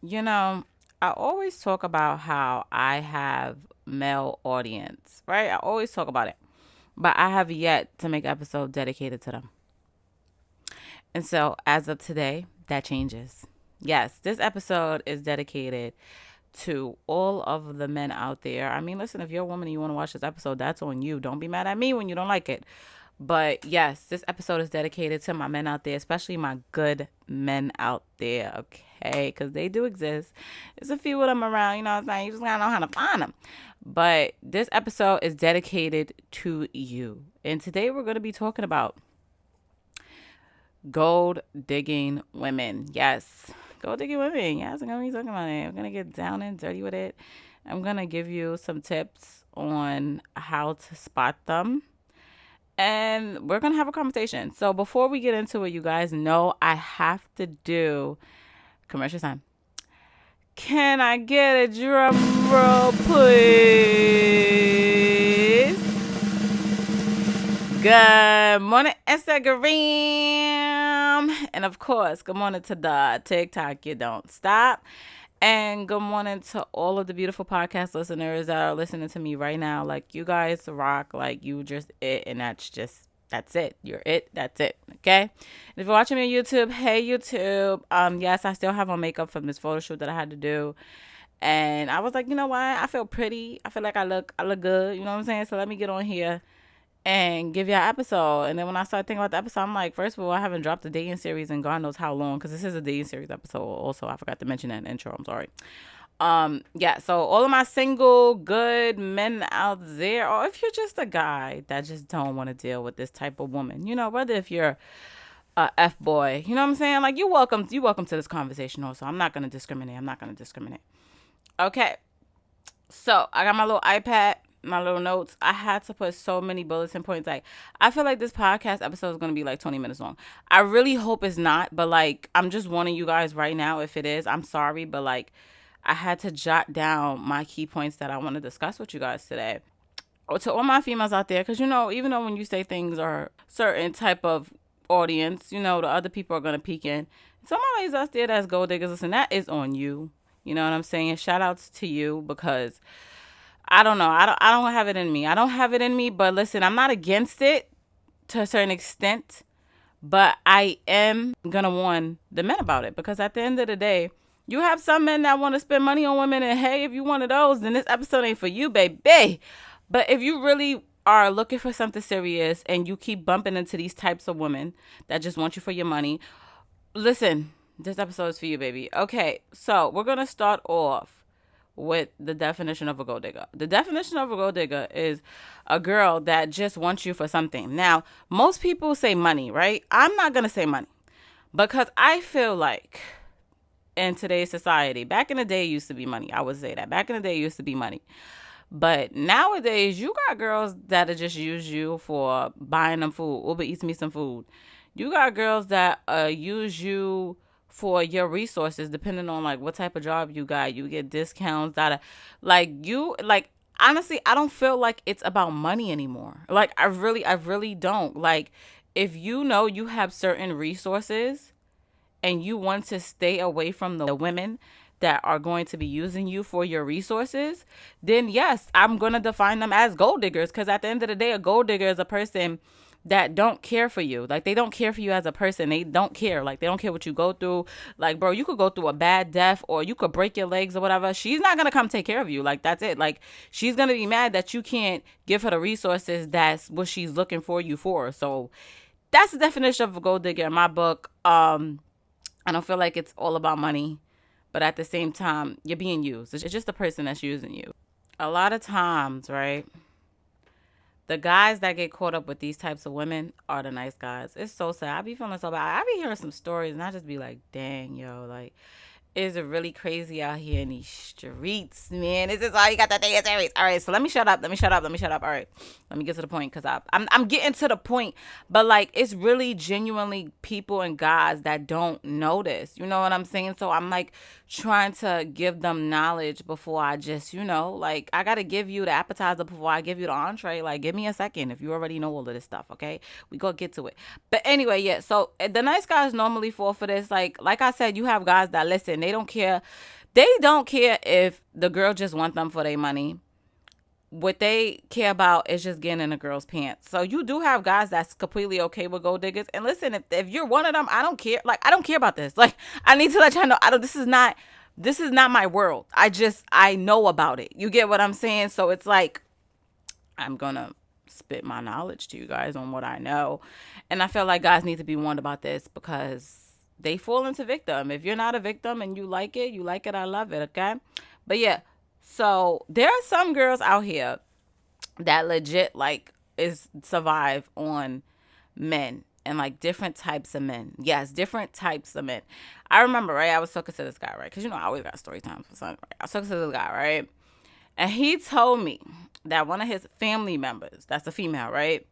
You know, I always talk about how I have male audience, right? I always talk about it, but I have yet to make an episode dedicated to them. And so, as of today, that changes. Yes, this episode is dedicated to all of the men out there. I mean, listen, if you're a woman and you want to watch this episode, that's on you. Don't be mad at me when you don't like it. But yes, this episode is dedicated to my men out there, especially my good men out there, okay? Because they do exist. There's a few of them around, you know what I'm saying? You just gotta know how to find them. But this episode is dedicated to you. And today we're going to be talking about gold digging women. Yes, gold digging women. Yes, I'm going to be talking about it. I'm going to get down and dirty with it. I'm going to give you some tips on how to spot them, and we're gonna have a conversation. So before we get into it, you guys know I have to do commercial time. Can I get a drum roll, please? Good morning, Instagram, and of course, good morning to the TikTok. You don't stop. And good morning to all of the beautiful podcast listeners that are listening to me right now. Like, you guys rock. Like, you just it, and that's it. You're it. That's it. Okay. And if you're watching me on YouTube, hey YouTube. Yes, I still have on makeup from this photo shoot that I had to do. And I was like, you know what? I feel pretty. I feel like I look good. You know what I'm saying? So let me get on here and give you an episode. And then when I started thinking about the episode, I'm like, first of all, I haven't dropped a dating series in God knows how long, because this is a dating series episode. Also, I forgot to mention that in the intro. I'm sorry. Yeah, so all of my single good men out there, or if you're just a guy that just don't want to deal with this type of woman, you know, whether if you're a F boy, you know what I'm saying? Like, you're welcome to this conversation also. I'm not gonna discriminate. Okay. So I got my little iPad, my little notes. I had to put so many bulletin points. Like, I feel like this podcast episode is going to be like 20 minutes long. I really hope it's not, but like, I'm just warning you guys right now. If it is, I'm sorry, but like, I had to jot down my key points that I want to discuss with you guys today. Or to all my females out there, because you know, even though when you say things are certain type of audience, you know, the other people are going to peek in. Some of my ladies out there that's gold diggers, listen, that is on you. You know what I'm saying? Shout outs to you, because I don't know. I don't have it in me. I don't have it in me, but listen, I'm not against it to a certain extent, but I am going to warn the men about it, because at the end of the day, you have some men that want to spend money on women, and hey, if you one of those, then this episode ain't for you, baby. But if you really are looking for something serious and you keep bumping into these types of women that just want you for your money, listen, this episode is for you, baby. Okay, so we're going to start off with the definition of a gold digger. The definition of a gold digger is a girl that just wants you for something. Now, most people say money, right? I'm not going to say money, because I feel like in today's society, back in the day, it used to be money. I would say that. Back in the day, it used to be money. But nowadays, you got girls that'll just use you for buying them food. Uber Eats me some food. You got girls that use you for your resources, depending on like what type of job you got. You get discounts that are like honestly, I don't feel like it's about money anymore. Like, I really don't. Like, if you know you have certain resources and you want to stay away from the women that are going to be using you for your resources, then yes, I'm going to define them as gold diggers, because at the end of the day, a gold digger is a person that don't care for you. Like, they don't care for you as a person. They don't care. Like, they don't care what you go through. Like, bro, you could go through a bad death, or you could break your legs or whatever. She's not going to come take care of you. Like, that's it. Like, she's going to be mad that you can't give her the resources that's what she's looking for you for. So that's the definition of a gold digger in my book. I don't feel like it's all about money, but at the same time, you're being used. It's just the person that's using you. A lot of times, right, the guys that get caught up with these types of women are the nice guys. It's so sad. I be feeling so bad. I be hearing some stories, and I just be like, dang, yo, like, is it really crazy out here in these streets, man? Is this all you got to think? All right, so let me shut up. All right, let me get to the point, because I'm getting to the point. But like, it's really genuinely people and guys that don't notice. You know what I'm saying? So I'm like trying to give them knowledge before I just, like, I got to give you the appetizer before I give you the entree. Like, give me a second if you already know all of this stuff, okay? We go get to it. But anyway, yeah, so the nice guys normally fall for this. Like I said, you have guys that listen. they don't care. They don't care if the girl just want them for their money. What they care about is just getting in a girl's pants. So you do have guys that's completely okay with gold diggers. And listen, if you're one of them, I don't care. Like, I don't care about this. Like, I need to let y'all know, this is not my world. I know about it. You get what I'm saying? So it's like, I'm gonna spit my knowledge to you guys on what I know. And I feel like guys need to be warned about this because they fall into victim. If you're not a victim and you like it, you like it, I love it, okay? But yeah, so there are some girls out here that legit like is survive on men and like different types of men. Yes, different types of men. I remember, right? I was talking to this guy, right? Because I always got story times for something. Right? I was talking to this guy, right? And he told me that one of his family members, that's a female, right?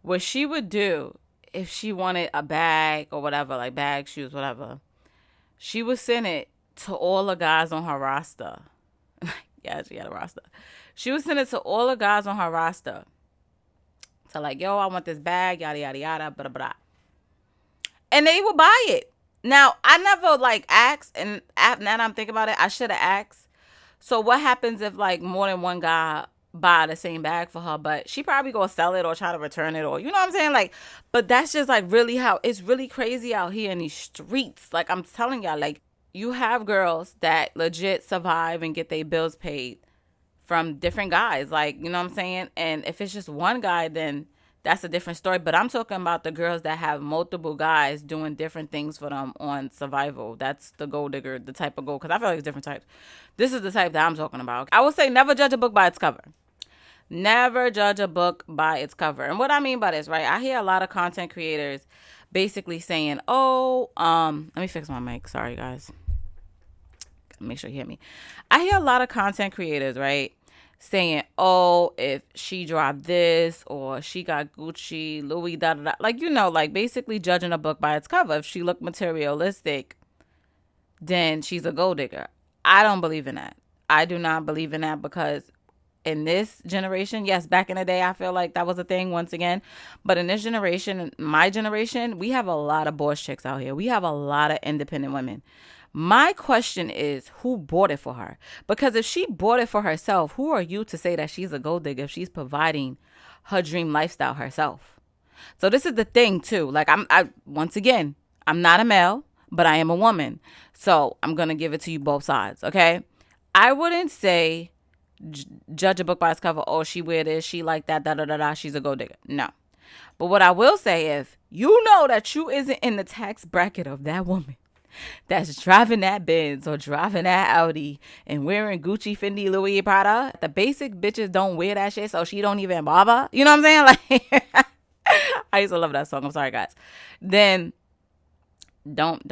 What she would do if she wanted a bag or whatever, like bag, shoes, whatever, she would send it to all the guys on her roster. Yeah, she had a roster. She would send it to all the guys on her roster. So like, yo, I want this bag, yada, yada, yada, blah, blah, blah. And they would buy it. Now, I never like asked, and now that I'm thinking about it, I should have asked. So what happens if like more than one guy buy the same bag for her, but she probably gonna sell it or try to return it, or you know what I'm saying? Like, but that's just like really how it's really crazy out here in these streets. Like I'm telling y'all, like you have girls that legit survive and get their bills paid from different guys. Like, you know what I'm saying? And if it's just one guy, then that's a different story. But I'm talking about the girls that have multiple guys doing different things for them on survival. That's the gold digger, the type of gold. Because I feel like it's different types. This is the type that I'm talking about. I would say never judge a book by its cover. Never judge a book by its cover. And what I mean by this, right? I hear a lot of content creators basically saying, oh, let me fix my mic. Sorry, guys. Make sure you hear me. I hear a lot of content creators, right? Saying, oh, if she dropped this or she got Gucci, Louis, da da da. Like, you know, like basically judging a book by its cover. If she looked materialistic, then she's a gold digger. I don't believe in that. I do not believe in that because in this generation, yes, back in the day, I feel like that was a thing once again. But in this generation, my generation, we have a lot of boss chicks out here. We have a lot of independent women. My question is, who bought it for her? Because if she bought it for herself, who are you to say that she's a gold digger if she's providing her dream lifestyle herself? So this is the thing too. Like once again, I'm not a male, but I am a woman. So I'm going to give it to you both sides. Okay. I wouldn't say judge a book by its cover. Oh, she wear this, she like that, da da da da. She's a gold digger. No. But what I will say is, you know that you isn't in the tax bracket of that woman that's driving that Benz or driving that Audi and wearing Gucci, Fendi, Louis, Prada. The basic bitches don't wear that shit, so she don't even bother. You know what I'm saying? Like, I used to love that song. I'm sorry, guys. Then don't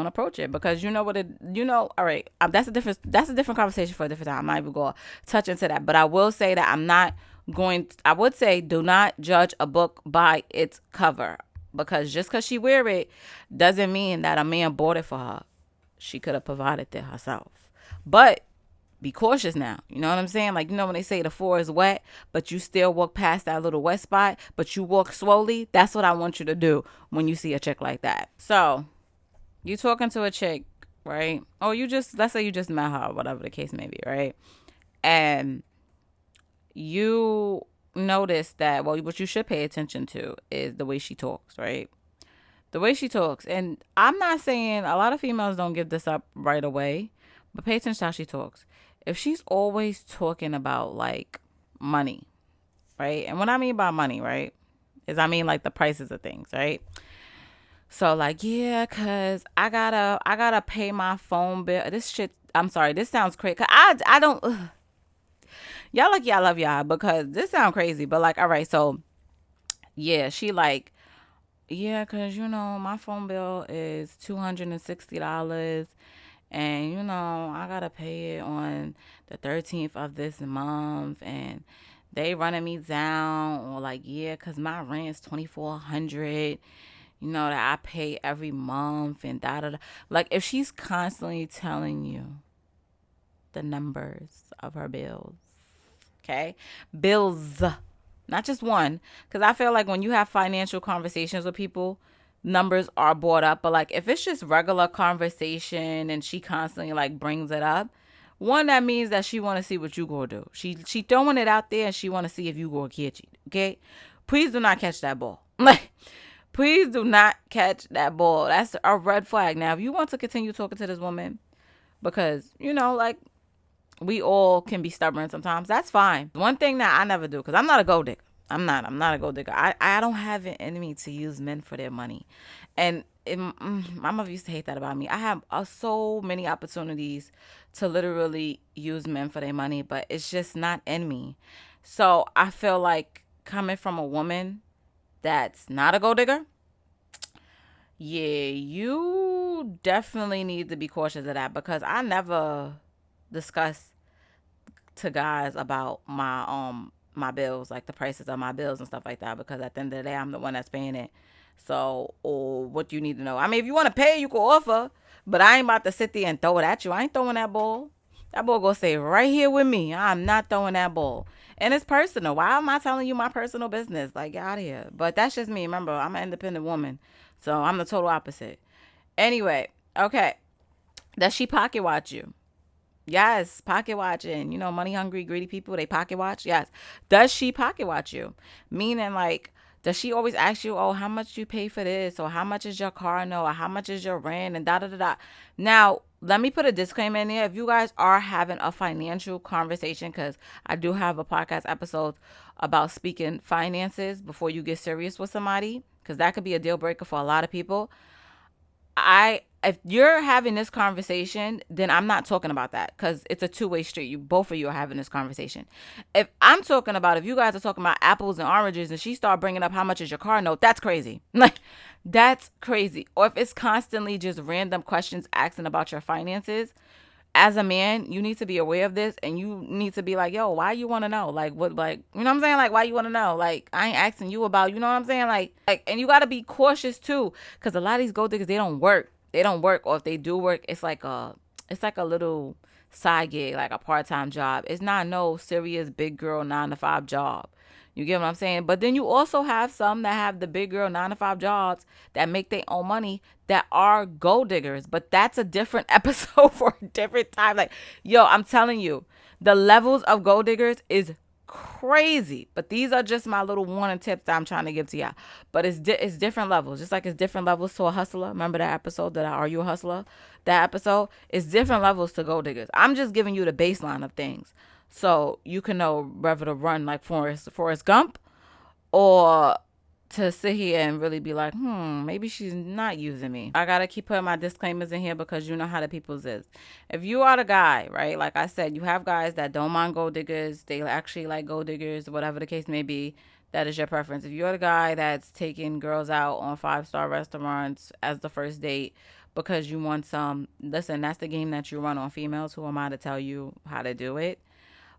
approach it because you know what it. You know, all right. That's a different conversation for a different time. I'm not even going to touch into that. But I will say that I'm not going. I would say do not judge a book by its cover. Because just because she wear it doesn't mean that a man bought it for her. She could have provided it herself. But be cautious now. You know what I'm saying? Like, you know when they say the floor is wet, but you still walk past that little wet spot, but you walk slowly? That's what I want you to do when you see a chick like that. So, you talking to a chick, right? Or let's say you just met her, whatever the case may be, right? And you notice that, well, what you should pay attention to is the way she talks, right? The way she talks. And I'm not saying a lot of females don't give this up right away, but pay attention to how she talks. If she's always talking about like money, right? And what I mean by money, right, is I mean like the prices of things, right? So like, yeah, cause I gotta pay my phone bill. This shit, I'm sorry, this sounds crazy. Cause I don't. Y'all lucky I love y'all because this sound crazy, but like, all right, so yeah, she like, yeah, cause you know my phone bill is $260, and you know I gotta pay it on the 13th of this month, and they running me down, or like, yeah, cause my rent is $2,400, you know that I pay every month, and da da da. Like if she's constantly telling you the numbers of her bills. Okay. Bills, not just one. Because I feel like when you have financial conversations with people, numbers are brought up. But like if it's just regular conversation and she constantly like brings it up, one, that means that she want to see what you gonna do. She throwing it out there and she want to see if you gonna catch it. Okay, please do not catch that ball. Like, please do not catch that ball. That's a red flag. Now, if you want to continue talking to this woman, because like we all can be stubborn sometimes, that's fine. One thing that I never do, because I'm not a gold digger. I'm not a gold digger. I don't have an enemy to use men for their money. And my mother used to hate that about me. I have so many opportunities to literally use men for their money, but it's just not in me. So I feel like coming from a woman that's not a gold digger, yeah, you definitely need to be cautious of that, because I never discuss to guys about my bills, like the prices of my bills and stuff like that, because at the end of the day, I'm the one that's paying it. So, or what you need to know. I mean, if you want to pay, you can offer, but I ain't about to sit there and throw it at you. I ain't throwing that ball. That ball gonna stay right here with me. I'm not throwing that ball. And it's personal. Why am I telling you my personal business? Like, get out of here. But that's just me. Remember, I'm an independent woman. So I'm the total opposite. Anyway, okay. Does she pocket watch you? Yes, pocket watching. Money hungry, greedy people, they pocket watch. Yes. Does she pocket watch you? Meaning, like, does she always ask you, oh, how much you pay for this? Or how much is your car note? Or how much is your rent? And da da da da. Now, let me put a disclaimer in there. If you guys are having a financial conversation, because I do have a podcast episode about speaking finances before you get serious with somebody, because that could be a deal breaker for a lot of people. If you're having this conversation, then I'm not talking about that, because it's a two-way street. Both of you are having this conversation. If I'm talking about, if you guys are talking about apples and oranges and she start bringing up how much is your car note, that's crazy. Like, that's crazy. Or if it's constantly just random questions asking about your finances, as a man, you need to be aware of this, and you need to be like, yo, why you want to know? Like, what, like, you know what I'm saying? Like, why you want to know? Like, I ain't asking you about, you know what I'm saying? Like, and you got to be cautious too, because a lot of these gold diggers, they don't work. They don't work. Or if they do work, it's like a little side gig, like a part-time job. It's not no serious big girl 9-to-5 job. You get what I'm saying? But then you also have some that have the big girl 9-to-5 jobs that make their own money that are gold diggers. But that's a different episode for a different time. Like, yo, I'm telling you, the levels of gold diggers is crazy. But these are just my little warning tips that I'm trying to give to y'all. But it's different levels. Just like it's different levels to a hustler. Remember that episode that Are You a Hustler? That episode is different levels to gold diggers. I'm just giving you the baseline of things, so you can know whether to run like Forrest Gump, or to sit here and really be like, maybe she's not using me. I gotta keep putting my disclaimers in here, because you know how the people's is. If you are the guy, right, like I said, you have guys that don't mind gold diggers. They actually like gold diggers, whatever the case may be. That is your preference. If you're the guy that's taking girls out on 5-star restaurants as the first date because you want some, listen, that's the game that you run on females. Who am I to tell you how to do it?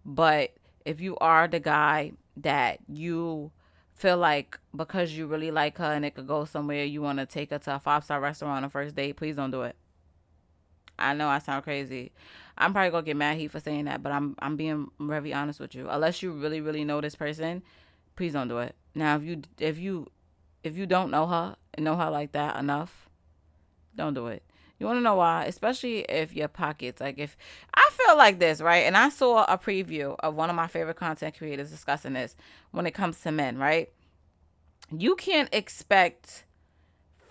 But if you are the guy that you feel like because you really like her and it could go somewhere, you want to take her to a 5-star restaurant on a first date, please don't do it. I know I sound crazy. I'm probably gonna get mad heat for saying that, but I'm being very honest with you. Unless you really, really know this person, please don't do it. Now, if you don't know her and know her like that enough, don't do it. You want to know why? Especially if your pockets, like, if I feel like this, right? And I saw a preview of one of my favorite content creators discussing this when it comes to men, right? You can't expect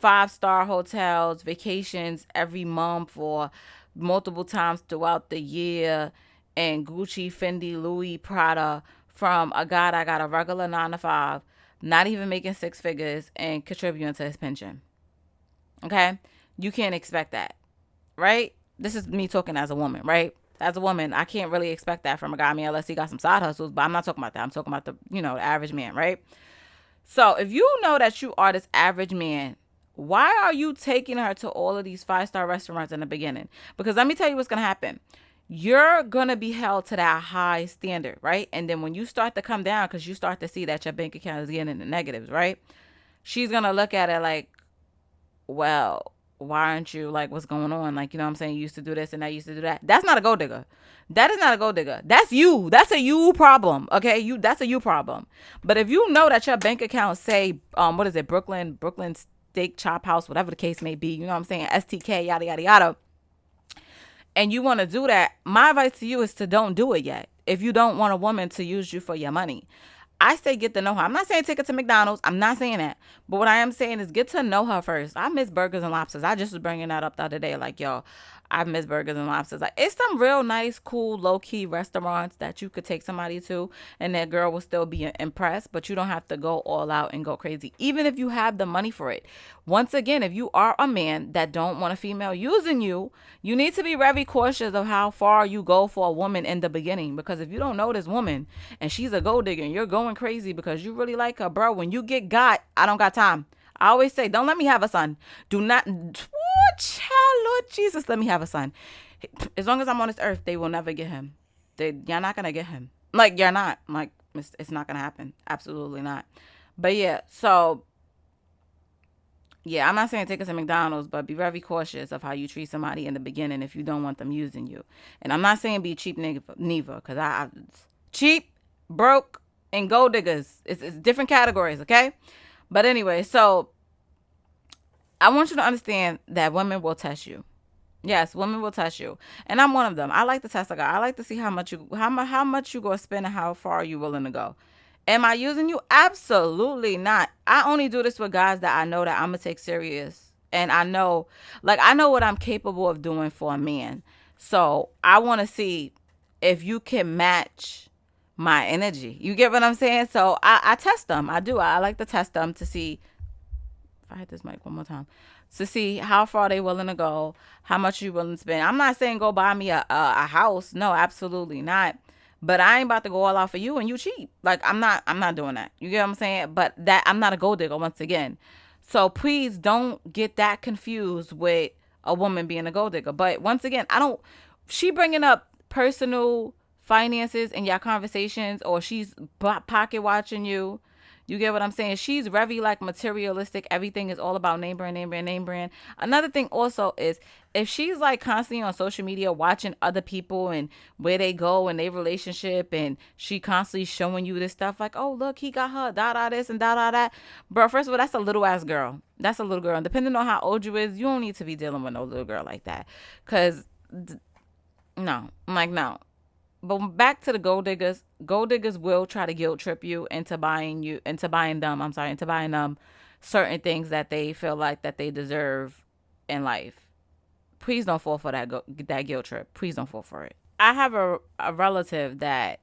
5-star hotels, vacations every month or multiple times throughout the year, and Gucci, Fendi, Louis, Prada from a guy that got a regular 9-to-5, not even making 6 figures and contributing to his pension. Okay? You can't expect that, right? This is me talking as a woman, right? As a woman, I can't really expect that from a guy. I mean, unless he got some side hustles, but I'm not talking about that. I'm talking about the average man, right? So if you know that you are this average man, why are you taking her to all of these 5-star restaurants in the beginning? Because let me tell you what's going to happen. You're going to be held to that high standard, right? And then when you start to come down, because you start to see that your bank account is getting in the negatives, right? She's going to look at it like, well, why aren't you, like, what's going on? Like, you know what I'm saying? You used to do this and I used to do that. That's not a gold digger. That is not a gold digger. That's you. That's a you problem. Okay. That's a you problem. But if you know that your bank account say, what is it? Brooklyn steak chop house, whatever the case may be, you know what I'm saying, STK, yada, yada, yada, and you want to do that, my advice to you is to don't do it yet. If you don't want a woman to use you for your money, I say get to know her. I'm not saying take her to McDonald's. I'm not saying that. But what I am saying is get to know her first. I miss burgers and lobsters. I just was bringing that up the other day. Like, yo, I miss burgers and lobsters. Like, it's some real nice, cool, low-key restaurants that you could take somebody to, and that girl will still be impressed, but you don't have to go all out and go crazy, even if you have the money for it. Once again, if you are a man that don't want a female using you, you need to be very cautious of how far you go for a woman in the beginning, because if you don't know this woman and she's a gold digger and you're going crazy because you really like her, bro, when you get got, I don't got time. I always say, don't let me have a son. Do not, child, Lord Jesus, let me have a son. As long as I'm on this earth, they will never get him. You're not going to get him. Like, you're not. Like, it's not going to happen. Absolutely not. But yeah, so, yeah, I'm not saying take us to McDonald's, but be very cautious of how you treat somebody in the beginning if you don't want them using you. And I'm not saying be cheap neither, because I cheap, broke, and gold diggers. It's different categories, okay? But anyway, so I want you to understand that women will test you. Yes, women will test you, and I'm one of them. I like to test a guy. I like to see how much you gonna spend and how far you willing to go. Am I using you? Absolutely not. I only do this with guys that I know that I'm gonna take serious, and I know what I'm capable of doing for a man. So I want to see if you can match my energy. You get what I'm saying? So I test them. I do. I like to test them to see. If I hit this mic one more time, to see how far they willing to go, how much you willing to spend. I'm not saying go buy me a house. No, absolutely not. But I ain't about to go all out for you and you cheap. Like, I'm not doing that. You get what I'm saying? But that, I'm not a gold digger once again. So please don't get that confused with a woman being a gold digger. But once again, she bringing up personal finances in your conversations, or she's pocket watching you. You get what I'm saying? She's very like materialistic. Everything is all about name brand, name brand, name brand. Another thing also is, if she's like constantly on social media watching other people and where they go in their relationship, and she constantly showing you this stuff like, oh, look, he got her, da da this and da da that. Bro, first of all, that's a little ass girl. That's a little girl. And depending on how old you is, you don't need to be dealing with no little girl like that. Because, no. I'm like, no. But back to the gold diggers. Gold diggers will try to guilt trip you into buying them certain things that they feel like that they deserve in life. Please don't fall for that guilt trip. Please don't fall for it. I have a relative that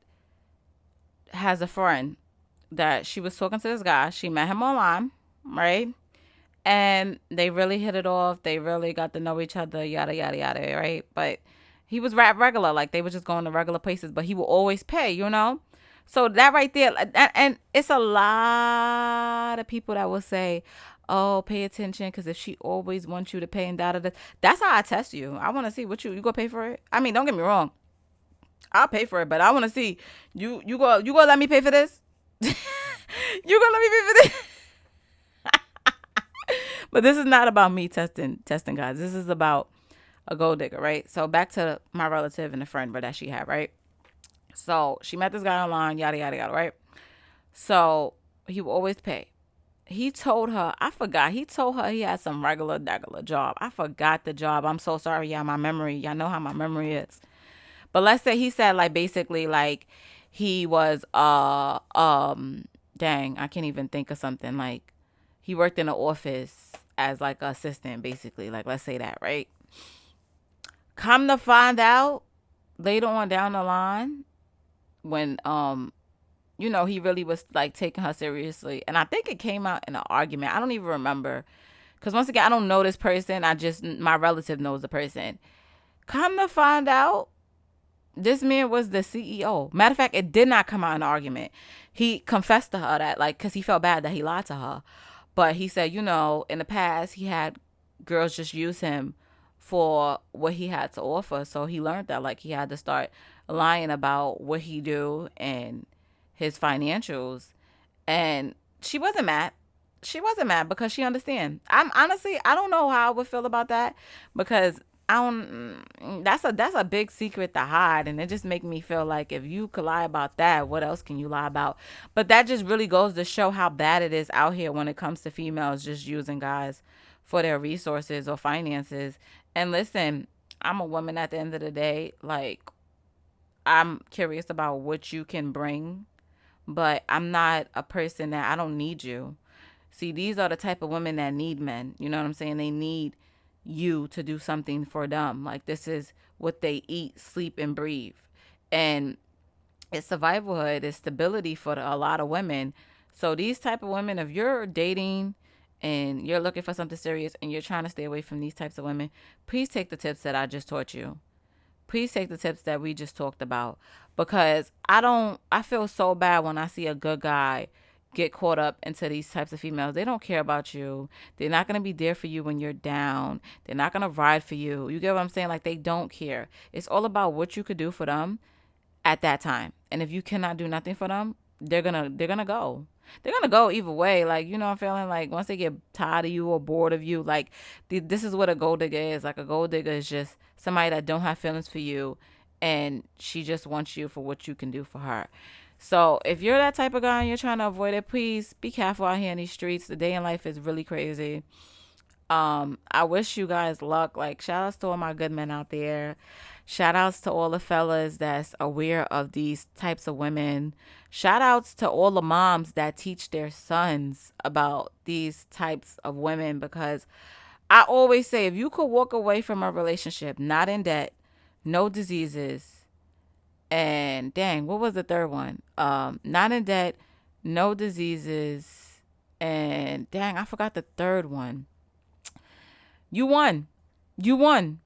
has a friend that she was talking to this guy. She met him online, right? And they really hit it off. They really got to know each other, yada, yada, yada, right? But he was regular. Like, they were just going to regular places, but he will always pay, you know? So that right there, and it's a lot of people that will say, oh, pay attention, because if she always wants you to pay and da-da-da. That's how I test you. I want to see what you go pay for it. I mean, don't get me wrong. I'll pay for it, but I want to see, you go let me pay for this? You gonna let me pay for this? But this is not about me testing guys. This is about a gold digger, right? So back to my relative and the friend that she had, right? So she met this guy online, yada, yada, yada, right? So he will always pay. He told her he had some regular job. I forgot the job. I'm so sorry, y'all. Y'all know how my memory is. But let's say he said, like, basically, like, he was, dang, I can't even think of something. Like, he worked in the office as, like, an assistant, basically. Like, let's say that, right? Come to find out, later on down the line, when, he really was, like, taking her seriously. And I think it came out in an argument. I don't even remember. Because, once again, I don't know this person. My relative knows the person. Come to find out, this man was the CEO. Matter of fact, it did not come out in an argument. He confessed to her that, like, because he felt bad that he lied to her. But he said, in the past, he had girls just use him for what he had to offer. So he learned that, like, he had to start lying about what he do and his financials. And she wasn't mad. She wasn't mad because she understand. I don't know how I would feel about that, because I don't. That's a big secret to hide, and it just make me feel like if you could lie about that, what else can you lie about? But that just really goes to show how bad it is out here when it comes to females just using guys for their resources or finances. And listen, I'm a woman at the end of the day. Like, I'm curious about what you can bring, but I'm not a person that I don't need you. See, these are the type of women that need men. You know what I'm saying? They need you to do something for them. Like, this is what they eat, sleep, and breathe. And it's survivalhood, it's stability for a lot of women. So these type of women, if you're dating and you're looking for something serious and you're trying to stay away from these types of women, please take the tips that I just taught you. Please take the tips that we just talked about, because I feel so bad when I see a good guy get caught up into these types of females. They don't care about you. They're not going to be there for you when you're down. They're not going to ride for you. You get what I'm saying? Like, they don't care. It's all about what you could do for them at that time. And if you cannot do nothing for them, they're gonna go. They're gonna go either way. Like, you know, I'm feeling like once they get tired of you or bored of you, like, this is what a gold digger is. Like, a gold digger is just somebody that don't have feelings for you, and she just wants you for what you can do for her. So if you're that type of guy and you're trying to avoid it, please be careful out here in these streets. The day in life is really crazy. I wish you guys luck. Like, shout outs to all my good men out there. Shout outs to all the fellas that's aware of these types of women. Shout outs to all the moms that teach their sons about these types of women, because I always say, if you could walk away from a relationship not in debt, no diseases, and dang, what was the third one? Not in debt, no diseases, and dang, I forgot the third one. You won. You won.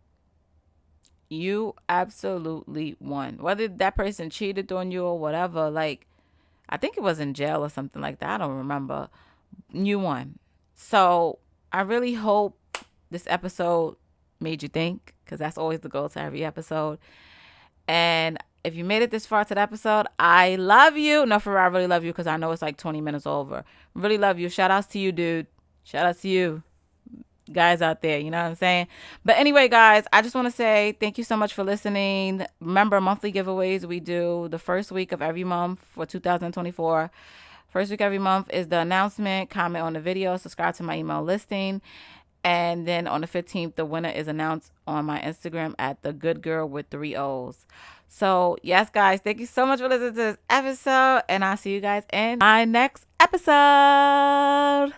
You absolutely won. Whether that person cheated on you or whatever, like, I think it was in jail or something like that. I don't remember. You won. So I really hope this episode made you think, because that's always the goal to every episode. And if you made it this far to the episode, I love you. No, for real, I really love you, because I know it's like 20 minutes over. Really love you. Shout outs to you, dude. Shout outs to you guys out there, you know what I'm saying? But anyway, guys, I just want to say thank you so much for listening. Remember, monthly giveaways we do the first week of every month for 2024. First week every month is the announcement. Comment on the video, subscribe to my email listing, and then on the 15th the winner is announced on my Instagram at the good girl with 3 O's. So yes, guys, thank you so much for listening to this episode, and I'll see you guys in my next episode.